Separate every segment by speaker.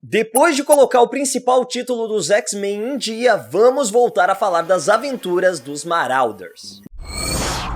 Speaker 1: Depois de colocar o principal título dos X-Men em dia, vamos voltar a falar das aventuras dos Marauders.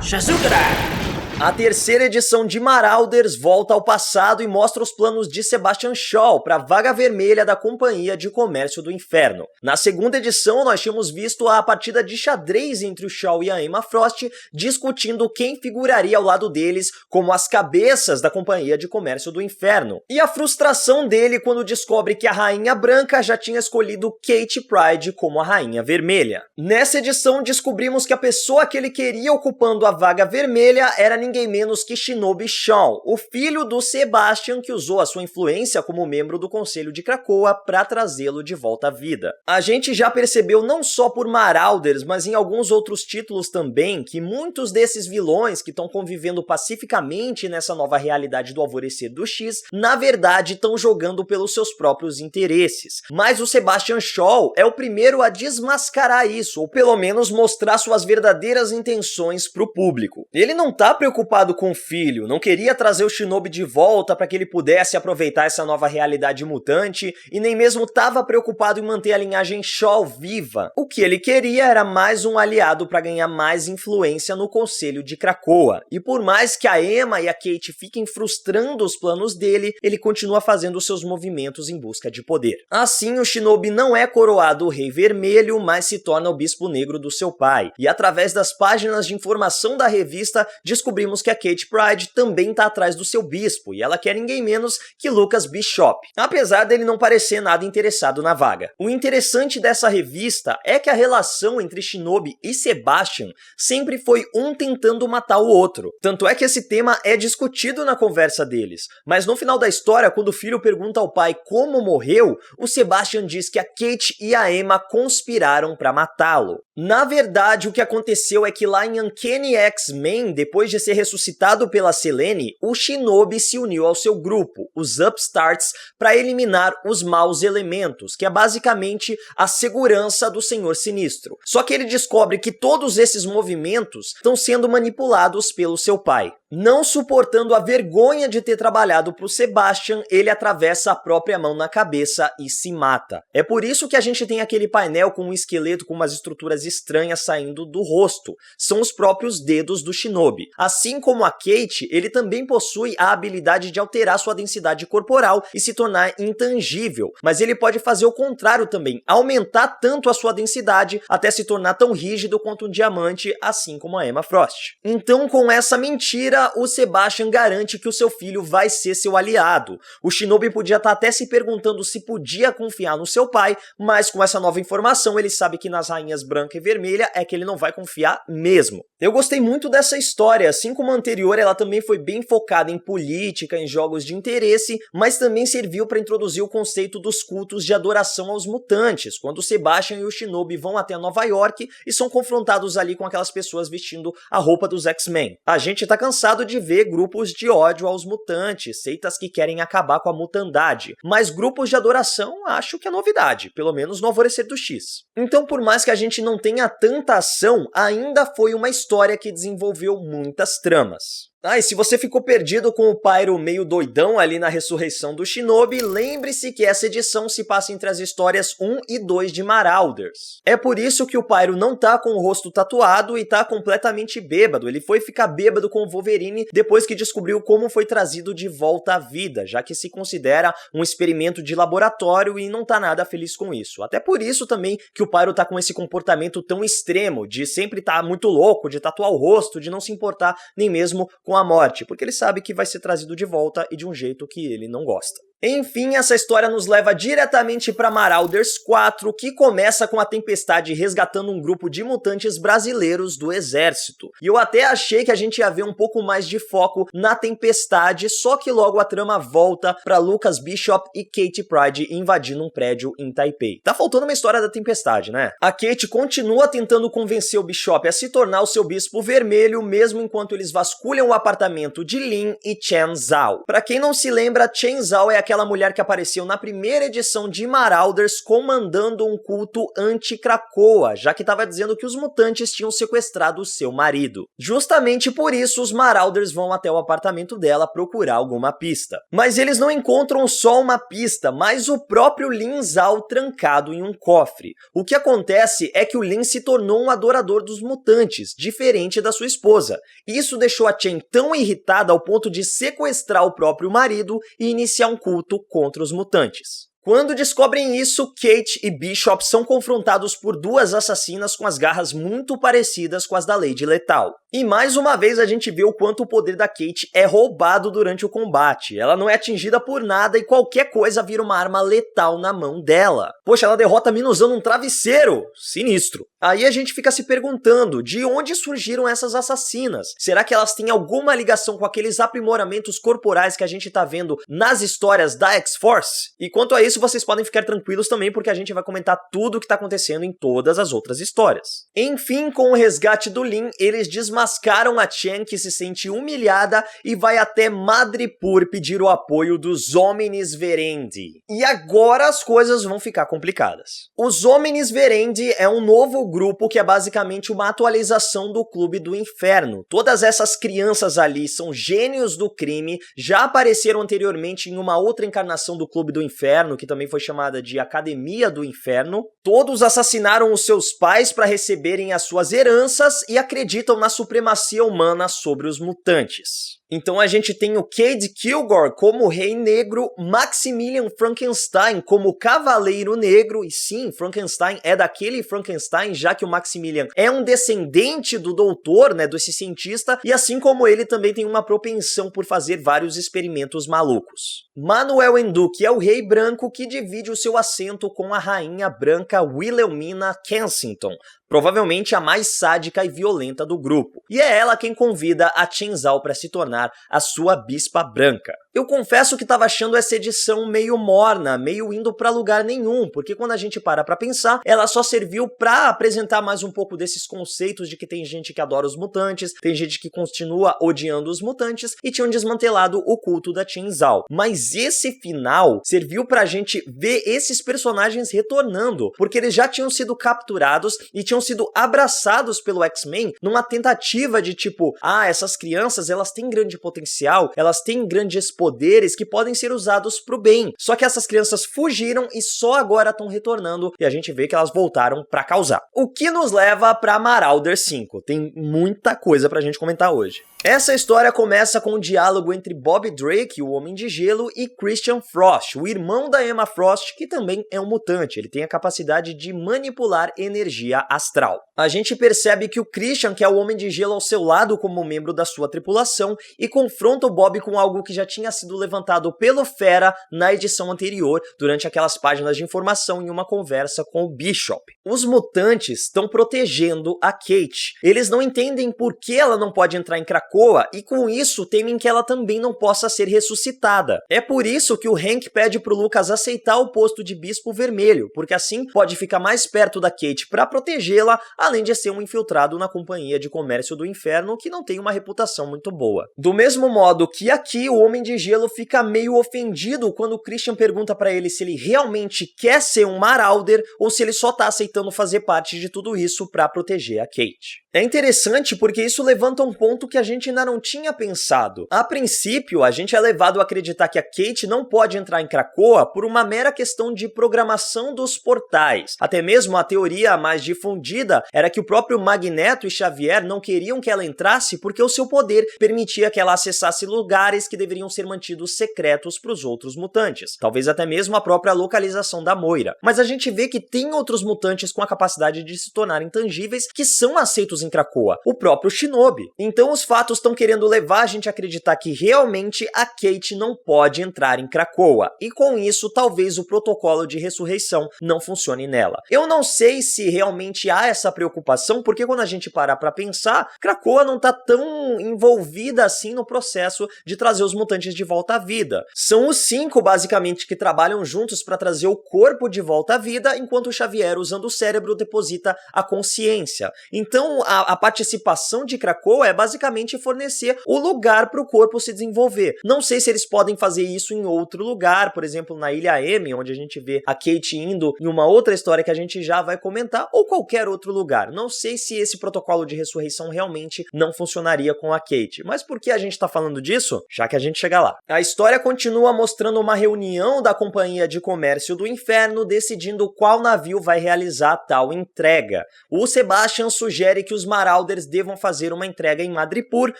Speaker 2: Shazukara!
Speaker 1: A terceira edição de Marauders volta ao passado e mostra os planos de Sebastian Shaw para a Vaga Vermelha da Companhia de Comércio do Inferno. Na segunda edição, nós tínhamos visto a partida de xadrez entre o Shaw e a Emma Frost, discutindo quem figuraria ao lado deles como as cabeças da Companhia de Comércio do Inferno. E a frustração dele quando descobre que a Rainha Branca já tinha escolhido Kate Pryde como a Rainha Vermelha. Nessa edição, descobrimos que a pessoa que ele queria ocupando a Vaga Vermelha era ninguém menos que Shinobi Shaw, o filho do Sebastian que usou a sua influência como membro do Conselho de Krakoa para trazê-lo de volta à vida. A gente já percebeu não só por Marauders, mas em alguns outros títulos também, que muitos desses vilões que estão convivendo pacificamente nessa nova realidade do Alvorecer do X, na verdade estão jogando pelos seus próprios interesses. Mas o Sebastian Shaw é o primeiro a desmascarar isso, ou pelo menos mostrar suas verdadeiras intenções para o público. Ele não tá preocupado com o filho, não queria trazer o Shinobi de volta para que ele pudesse aproveitar essa nova realidade mutante e nem mesmo estava preocupado em manter a linhagem Shaw viva. O que ele queria era mais um aliado para ganhar mais influência no Conselho de Krakoa. E por mais que a Emma e a Kate fiquem frustrando os planos dele, ele continua fazendo seus movimentos em busca de poder. Assim, o Shinobi não é coroado o Rei Vermelho, mas se torna o Bispo Negro do seu pai. E através das páginas de informação da revista, descobrimos que a Kate Pryde também está atrás do seu bispo, e ela quer ninguém menos que Lucas Bishop, apesar dele não parecer nada interessado na vaga. O interessante dessa revista é que a relação entre Shinobi e Sebastian sempre foi um tentando matar o outro. Tanto é que esse tema é discutido na conversa deles, mas no final da história, quando o filho pergunta ao pai como morreu, o Sebastian diz que a Kate e a Emma conspiraram para matá-lo. Na verdade, o que aconteceu é que lá em Uncanny X-Men, depois de ser ressuscitado pela Selene, o Shinobi se uniu ao seu grupo, os Upstarts, para eliminar os maus elementos, que é basicamente a segurança do Senhor Sinistro. Só que ele descobre que todos esses movimentos estão sendo manipulados pelo seu pai. Não suportando a vergonha de ter trabalhado para o Sebastian, ele atravessa a própria mão na cabeça e se mata. É por isso que a gente tem aquele painel com um esqueleto com umas estruturas estranhas saindo do rosto. São os próprios dedos do Shinobi. Assim como a Kate, ele também possui a habilidade de alterar sua densidade corporal e se tornar intangível. Mas ele pode fazer o contrário também, aumentar tanto a sua densidade até se tornar tão rígido quanto um diamante, assim como a Emma Frost. Então, com essa mentira, o Sebastian garante que o seu filho vai ser seu aliado. O Shinobi podia estar até se perguntando se podia confiar no seu pai, mas com essa nova informação ele sabe que nas rainhas branca e vermelha é que ele não vai confiar mesmo. Eu gostei muito dessa história, assim como a anterior, ela também foi bem focada em política, em jogos de interesse, mas também serviu para introduzir o conceito dos cultos de adoração aos mutantes, quando o Sebastian e o Shinobi vão até Nova York e são confrontados ali com aquelas pessoas vestindo a roupa dos X-Men. A gente tá cansado de ver grupos de ódio aos mutantes, seitas que querem acabar com a mutandade, mas grupos de adoração acho que é novidade, pelo menos no Alvorecer do X. Então, por mais que a gente não tenha tanta ação, ainda foi uma história que desenvolveu muitas tramas. E se você ficou perdido com o Pyro meio doidão ali na ressurreição do Shinobi, lembre-se que essa edição se passa entre as histórias 1 e 2 de Marauders. É por isso que o Pyro não tá com o rosto tatuado e tá completamente bêbado. Ele foi ficar bêbado com o Wolverine depois que descobriu como foi trazido de volta à vida, já que se considera um experimento de laboratório e não tá nada feliz com isso. Até por isso também que o Pyro tá com esse comportamento tão extremo, de sempre tá muito louco, de tatuar o rosto, de não se importar nem mesmo com a morte, porque ele sabe que vai ser trazido de volta e de um jeito que ele não gosta. Enfim, essa história nos leva diretamente para Marauders 4, que começa com a Tempestade resgatando um grupo de mutantes brasileiros do exército. E eu até achei que a gente ia ver um pouco mais de foco na Tempestade, só que logo a trama volta para Lucas Bishop e Kate Pryde invadindo um prédio em Taipei. Tá faltando uma história da Tempestade, né? A Kate continua tentando convencer o Bishop a se tornar o seu bispo vermelho, mesmo enquanto eles vasculham o apartamento de Lin e Chen Zhao. Pra quem não se lembra, Chen Zhao é aquela mulher que apareceu na primeira edição de Marauders comandando um culto anti-Krakoa, já que estava dizendo que os mutantes tinham sequestrado o seu marido. Justamente por isso, os Marauders vão até o apartamento dela procurar alguma pista. Mas eles não encontram só uma pista, mas o próprio Lin Zhao trancado em um cofre. O que acontece é que o Lin se tornou um adorador dos mutantes, diferente da sua esposa. Isso deixou a Chen tão irritada ao ponto de sequestrar o próprio marido e iniciar um culto contra os mutantes. Quando descobrem isso, Kate e Bishop são confrontados por duas assassinas com as garras muito parecidas com as da Lady Lethal. E mais uma vez a gente vê o quanto o poder da Kate é roubado durante o combate. Ela não é atingida por nada e qualquer coisa vira uma arma letal na mão dela. Poxa, ela derrota a mina usando um travesseiro. Sinistro. Aí a gente fica se perguntando, de onde surgiram essas assassinas? Será que elas têm alguma ligação com aqueles aprimoramentos corporais que a gente tá vendo nas histórias da X-Force? E quanto a isso, vocês podem ficar tranquilos também, porque a gente vai comentar tudo o que tá acontecendo em todas as outras histórias. Enfim, com o resgate do Lin, eles desmascaram a Chen, que se sente humilhada, e vai até Madripoor pedir o apoio dos Omnis Verendi. E agora as coisas vão ficar complicadas. Os Omnis Verendi é um novo grupo que é basicamente uma atualização do Clube do Inferno. Todas essas crianças ali são gênios do crime, já apareceram anteriormente em uma outra encarnação do Clube do Inferno, que também foi chamada de Academia do Inferno. Todos assassinaram os seus pais para receberem as suas heranças e acreditam na supremacia humana sobre os mutantes. Então a gente tem o Cade Kilgore como Rei Negro, Maximilian Frankenstein como Cavaleiro Negro, e sim, Frankenstein é daquele Frankenstein, já que o Maximilian é um descendente do doutor, né, desse cientista, e assim como ele também tem uma propensão por fazer vários experimentos malucos. Manuel Enduque é o Rei Branco, que divide o seu assento com a Rainha Branca Wilhelmina Kensington, provavelmente a mais sádica e violenta do grupo. E é ela quem convida a Chen Zhao para se tornar a sua Bispa Branca. Eu confesso que estava achando essa edição meio morna, meio indo para lugar nenhum, porque quando a gente para pensar, ela só serviu para apresentar mais um pouco desses conceitos de que tem gente que adora os mutantes, tem gente que continua odiando os mutantes, e tinham desmantelado o culto da Chen Zhao. Mas esse final serviu pra gente ver esses personagens retornando, porque eles já tinham sido capturados e tinham sido abraçados pelo X-Men numa tentativa de tipo, essas crianças, elas têm grande potencial, elas têm grandes poderes que podem ser usados pro bem. Só que essas crianças fugiram e só agora estão retornando, e a gente vê que elas voltaram pra causar. O que nos leva pra Marauder 5. Tem muita coisa pra gente comentar hoje. Essa história começa com um diálogo entre Bob Drake, o Homem de Gelo, e Christian Frost, o irmão da Emma Frost, que também é um mutante. Ele tem a capacidade de manipular energia astral. A gente percebe que o Christian quer o Homem de Gelo ao seu lado como membro da sua tripulação e confronta o Bob com algo que já tinha sido levantado pelo Fera na edição anterior, durante aquelas páginas de informação em uma conversa com o Bishop. Os mutantes estão protegendo a Kate. Eles não entendem por que ela não pode entrar em Krakoa e com isso temem que ela também não possa ser ressuscitada. É por isso que o Hank pede pro Lucas aceitar o posto de Bispo Vermelho, porque assim pode ficar mais perto da Kate para protegê-la, além de ser um infiltrado na Companhia de Comércio do Inferno, que não tem uma reputação muito boa. Do mesmo modo que aqui, o Homem de Gelo fica meio ofendido quando o Christian pergunta para ele se ele realmente quer ser um Marauder ou se ele só tá aceitando fazer parte de tudo isso para proteger a Kate. É interessante porque isso levanta um ponto que a gente ainda não tinha pensado. A princípio, a gente é levado a acreditar que a Kate não pode entrar em Krakoa por uma mera questão de programação dos portais. Até mesmo a teoria mais difundida era que o próprio Magneto e Xavier não queriam que ela entrasse porque o seu poder permitia que ela acessasse lugares que deveriam ser mantidos secretos para os outros mutantes. Talvez até mesmo a própria localização da Moira. Mas a gente vê que tem outros mutantes com a capacidade de se tornarem tangíveis que são aceitos em Krakoa. O próprio Shinobi. Então os fatos estão querendo levar a gente a acreditar que realmente a Kate não pode entrar em Krakoa. E com isso, talvez o protocolo de ressurreição não funcione nela. Eu não sei se realmente há essa preocupação, porque quando a gente parar pra pensar, Krakoa não tá tão envolvida assim no processo de trazer os mutantes de volta à vida. São os 5, basicamente, que trabalham juntos para trazer o corpo de volta à vida, enquanto o Xavier, usando o cérebro, deposita a consciência. Então, a participação de Krakoa é basicamente fornecer o lugar para o corpo se desenvolver. Não sei se eles podem fazer isso em outro lugar, por exemplo, na Ilha M, onde a gente vê a Kate indo em uma outra história que a gente já vai comentar, ou qualquer outro lugar. Não sei se esse protocolo de ressurreição realmente não funcionaria com a Kate. Mas por que a gente tá falando disso? Já que a gente chega lá. A história continua mostrando uma reunião da Companhia de Comércio do Inferno decidindo qual navio vai realizar tal entrega. O Sebastian sugere que os Marauders devam fazer uma entrega em Madripoor,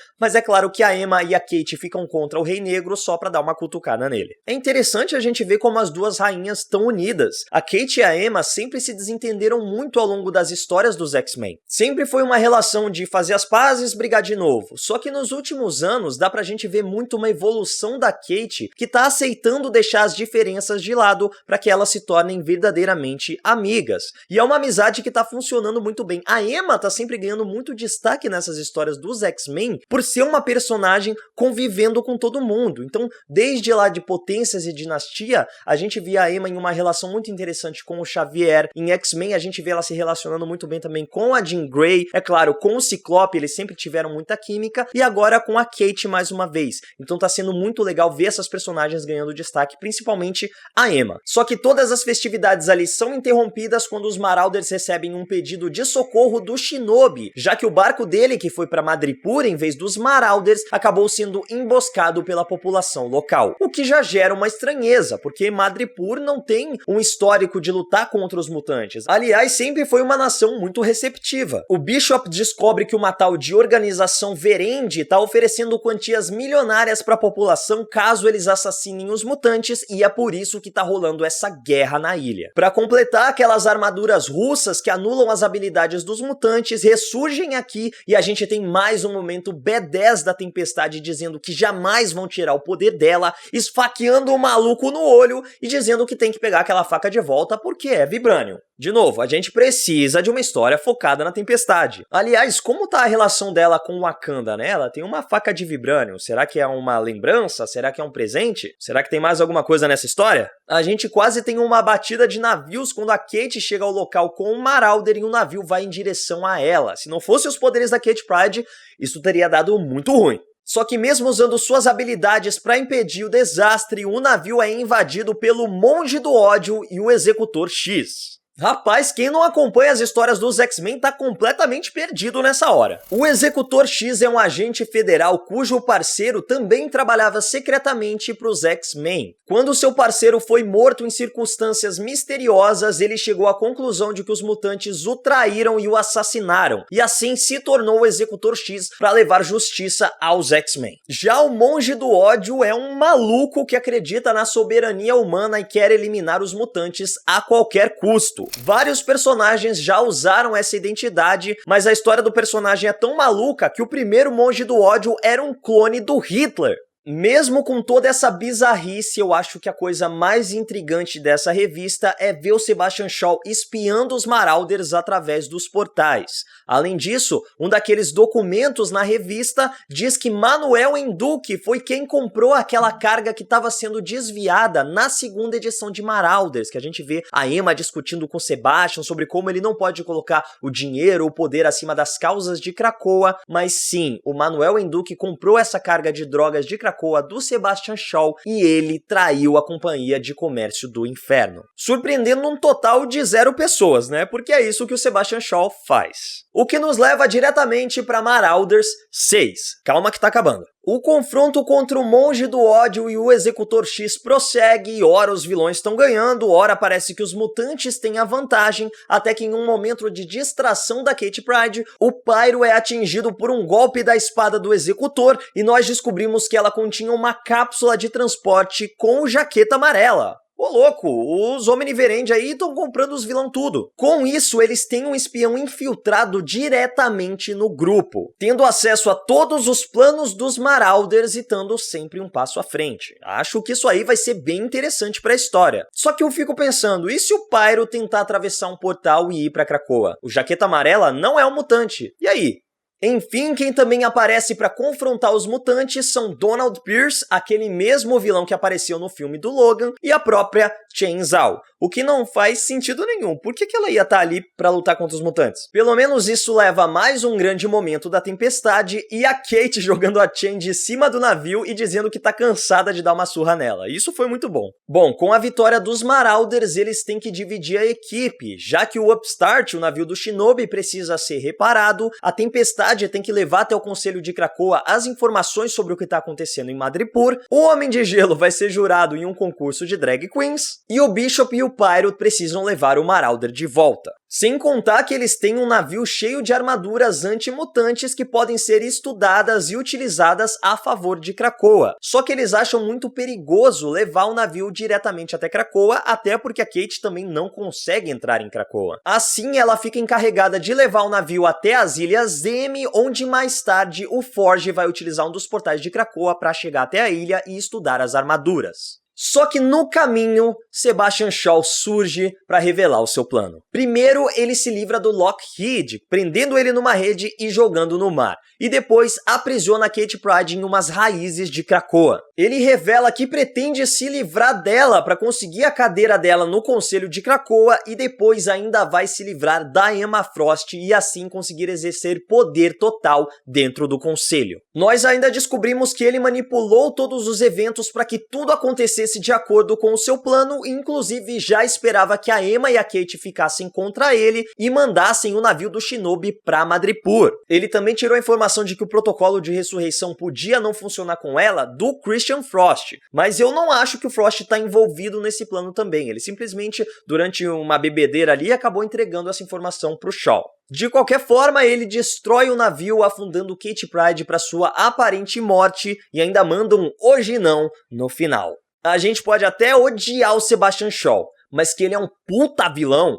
Speaker 1: mas é claro que a Emma e a Kate ficam contra o Rei Negro só pra dar uma cutucada nele. É interessante a gente ver como as duas rainhas estão unidas. A Kate e a Emma sempre se desentenderam muito ao longo das histórias dos X-Men. Sempre foi uma relação de fazer as pazes, brigar de novo. Só que nos últimos anos dá pra gente ver muito uma evolução da Kate, que tá aceitando deixar as diferenças de lado para que elas se tornem verdadeiramente amigas. E é uma amizade que tá funcionando muito bem. A Emma tá sempre ganhando muito destaque nessas histórias dos X-Men por ser uma personagem convivendo com todo mundo. Então, desde lá de Potências e Dinastia, a gente via a Emma em uma relação muito interessante com o Xavier. Em X-Men, a gente vê ela se relacionando muito bem também com a Jean Grey. É claro, com o Ciclope, eles sempre tiveram muita química. E agora com a Kate mais uma vez. Então tá sendo muito legal ver essas personagens ganhando destaque, principalmente a Emma. Só que todas as festividades ali são interrompidas quando os Marauders recebem um pedido de socorro do Shinobi, já que o barco dele, que foi para Madripoor em vez dos Marauders, acabou sendo emboscado pela população local. O que já gera uma estranheza, porque Madripoor não tem um histórico de lutar contra os mutantes. Aliás, sempre foi uma nação muito receptiva. O Bishop descobre que uma tal de organização Verendi está oferecendo quantias milionárias para a população caso eles assassinem os mutantes, e é por isso que tá rolando essa guerra na ilha. Para completar, aquelas armaduras russas que anulam as habilidades dos mutantes ressurgem aqui e a gente tem mais um momento B10 da Tempestade dizendo que jamais vão tirar o poder dela, esfaqueando o maluco no olho e dizendo que tem que pegar aquela faca de volta porque é Vibranium. De novo, a gente precisa de uma história focada na Tempestade. Aliás, como tá a relação dela com Wakanda, né? Ela tem uma faca de Vibranium. Será que é uma lembrança? Será que é um presente? Será que tem mais alguma coisa nessa história? A gente quase tem uma batida de navios quando a Kate chega ao local com o Marauder e o navio vai em direção a ela. Se não fosse os poderes da Kate Pryde, isso teria dado muito ruim. Só que mesmo usando suas habilidades para impedir o desastre, o navio é invadido pelo Monge do Ódio e o Executor X. Rapaz, quem não acompanha as histórias dos X-Men tá completamente perdido nessa hora. O Executor X é um agente federal cujo parceiro também trabalhava secretamente para os X-Men. Quando seu parceiro foi morto em circunstâncias misteriosas, ele chegou à conclusão de que os mutantes o traíram e o assassinaram, e assim se tornou o Executor X para levar justiça aos X-Men. Já o Monge do Ódio é um maluco que acredita na soberania humana e quer eliminar os mutantes a qualquer custo. Vários personagens já usaram essa identidade, mas a história do personagem é tão maluca que o primeiro Monge do Ódio era um clone do Hitler. Mesmo com toda essa bizarrice, eu acho que a coisa mais intrigante dessa revista é ver o Sebastian Shaw espiando os Marauders através dos portais. Além disso, um daqueles documentos na revista diz que Manuel Henduque foi quem comprou aquela carga que estava sendo desviada na segunda edição de Marauders, que a gente vê a Emma discutindo com Sebastian sobre como ele não pode colocar o dinheiro ou o poder acima das causas de Krakoa, mas sim, o Manuel Henduque comprou essa carga de drogas de Krakoa do Sebastian Shaw e ele traiu a Companhia de Comércio do Inferno. Surpreendendo um total de 0 pessoas, né? Porque é isso que o Sebastian Shaw faz. O que nos leva diretamente para Marauders 6. Calma que tá acabando. O confronto contra o Monge do Ódio e o Executor X prossegue e ora os vilões estão ganhando, ora parece que os mutantes têm a vantagem, até que em um momento de distração da Kate Pryde, o Pyro é atingido por um golpe da espada do Executor e nós descobrimos que ela continha uma cápsula de transporte com jaqueta amarela. Ô louco, os Omniverendi aí estão comprando os vilão tudo. Com isso, eles têm um espião infiltrado diretamente no grupo, tendo acesso a todos os planos dos Marauders e estando sempre um passo à frente. Acho que isso aí vai ser bem interessante pra história. Só que eu fico pensando, e se o Pyro tentar atravessar um portal e ir pra Krakoa? O Jaqueta Amarela não é um mutante. E aí? Enfim, quem também aparece para confrontar os mutantes são Donald Pierce, aquele mesmo vilão que apareceu no filme do Logan, e a própria Chen Zhao. O que não faz sentido nenhum. Por que ela ia estar ali para lutar contra os mutantes? Pelo menos isso leva a mais um grande momento da tempestade e a Kate jogando a Chen de cima do navio e dizendo que tá cansada de dar uma surra nela. Isso foi muito bom. Bom, com a vitória dos Marauders, eles têm que dividir a equipe. Já que o Upstart, o navio do Shinobi, precisa ser reparado, a tempestade tem que levar até o Conselho de Krakoa as informações sobre o que está acontecendo em Madripoor, o Homem de Gelo vai ser jurado em um concurso de drag queens, e o Bishop e o Pyro precisam levar o Marauder de volta. Sem contar que eles têm um navio cheio de armaduras antimutantes que podem ser estudadas e utilizadas a favor de Krakoa. Só que eles acham muito perigoso levar o navio diretamente até Krakoa, até porque a Kate também não consegue entrar em Krakoa. Assim, ela fica encarregada de levar o navio até as Ilhas Zemi, onde mais tarde o Forge vai utilizar um dos portais de Krakoa para chegar até a ilha e estudar as armaduras. Só que no caminho, Sebastian Shaw surge para revelar o seu plano. Primeiro, ele se livra do Lockheed, prendendo ele numa rede e jogando no mar. E depois, aprisiona Kate Pryde em umas raízes de Krakoa. Ele revela que pretende se livrar dela para conseguir a cadeira dela no Conselho de Krakoa e depois ainda vai se livrar da Emma Frost e assim conseguir exercer poder total dentro do Conselho. Nós ainda descobrimos que ele manipulou todos os eventos para que tudo acontecesse de acordo com o seu plano e inclusive já esperava que a Emma e a Kate ficassem contra ele e mandassem o navio do Shinobi para Madripoor. Ele também tirou a informação de que o protocolo de ressurreição podia não funcionar com ela do Christian Frost, mas eu não acho que o Frost está envolvido nesse plano também. Ele simplesmente, durante uma bebedeira ali, acabou entregando essa informação para o Shaw. De qualquer forma, ele destrói o navio, afundando Kate Pryde para sua aparente morte e ainda manda um hoje não no final. A gente pode até odiar o Sebastian Shaw, mas que ele é um puta vilão,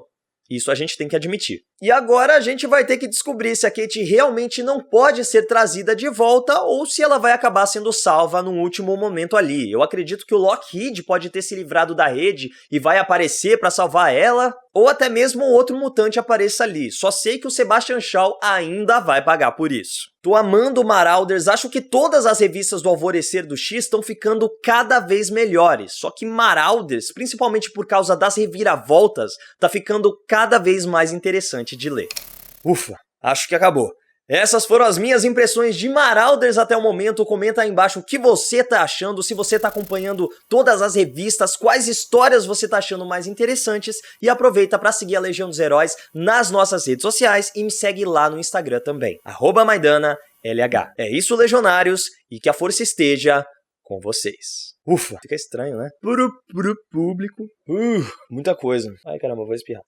Speaker 1: isso a gente tem que admitir. E agora a gente vai ter que descobrir se a Kate realmente não pode ser trazida de volta ou se ela vai acabar sendo salva num último momento ali. Eu acredito que o Lockheed pode ter se livrado da rede e vai aparecer para salvar ela, ou até mesmo outro mutante apareça ali. Só sei que o Sebastian Shaw ainda vai pagar por isso. Tô amando Marauders, acho que todas as revistas do Alvorecer do X estão ficando cada vez melhores. Só que Marauders, principalmente por causa das reviravoltas, tá ficando cada vez mais interessante de ler. Ufa, acho que acabou. Essas foram as minhas impressões de Marauders até o momento. Comenta aí embaixo o que você tá achando, se você tá acompanhando todas as revistas, quais histórias você tá achando mais interessantes e aproveita para seguir a Legião dos Heróis nas nossas redes sociais e me segue lá no Instagram também, @MaidanLH. É isso, Legionários, e que a força esteja com vocês. Ufa, fica estranho, né? Pro público. Muita coisa. Ai, caramba, vou espirrar.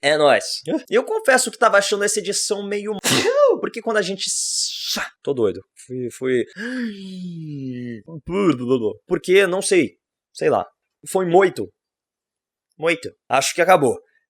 Speaker 1: É nóis. Eu confesso que tava achando essa edição meio... Porque quando a gente... Tô doido. Fui... Porque, não sei. Sei lá. Foi muito. Acho que acabou.